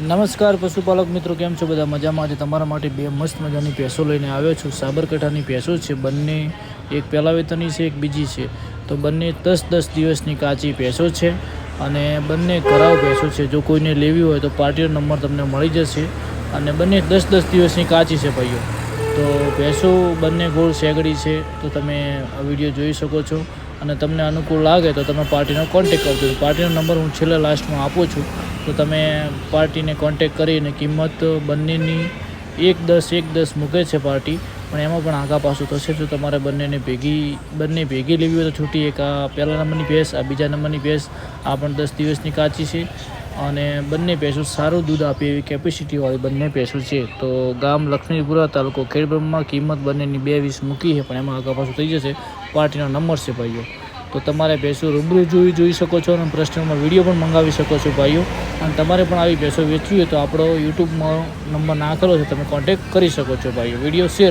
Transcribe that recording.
નમસ્કાર પશુપાલક મિત્રો, કેમ છો બધા? મજામાં? આજે તમારા માટે બે મસ્ત મજાની ભેંસો લઈને આવ્યો છું. સાબરકાંઠાની ભેંસો છે બંને, એક પહેલા વેતરની છે, એક બીજી છે. તો બંને 10-10 દિવસની કાચી ભેંસો છે અને બંને ઘરાવ ભેંસો છે. જો કોઈને લેવી હોય તો પાર્ટીનો નંબર તમને મળી જશે અને બંને 10-10 દિવસની કાચી છે ભાઈઓ. તો ભેંસો બંને ગોળ સેગડી છે. તો તમે આ વિડીયો જોઈ શકો છો અને તમને અનુકૂળ લાગે તો તમે પાર્ટીનો કોન્ટેક કરજો. પાર્ટીનો નંબર હું છેલ્લા લાસ્ટમાં આપું છું, તો તમે પાર્ટીને કોન્ટેક કરીને કિંમત બંનેની 1-10 મૂકે છે પાર્ટી, પણ એમાં પણ આગા પાછું થશે. તો તમારે બંને ભેગી લેવી હોય તો છૂટી, એક આ પહેલા નંબરની ભેંસ, આ બીજા નંબરની ભેંસ, આ પણ 10 દિવસની કાચી છે અને બંને ભેંસો સારું દૂધ આપે એવી કેપેસિટીવાળી બંને ભેંસો છે. તો ગામ લક્ષ્મીપુરા, તાલુકો ખેડબ્રહ્મા. કિંમત બંનેની 2-20 મૂકી છે, પણ એમાં આગા પાછું થઈ જશે. પાર્ટીનો નંબર છે ભાઈઓ. તો તમારે ભેંસો રૂબરૂ જોઈ શકો છો અને પ્રશ્નમાં વિડીયો પણ મંગાવી શકો છો ભાઈઓ. અને તમારે પણ આવી ભેંસો વેચવી હોય તો આપણો યુટ્યુબમાં નંબર નાખેલો છે, તમે કોન્ટેક કરી શકો છો ભાઈઓ. Video share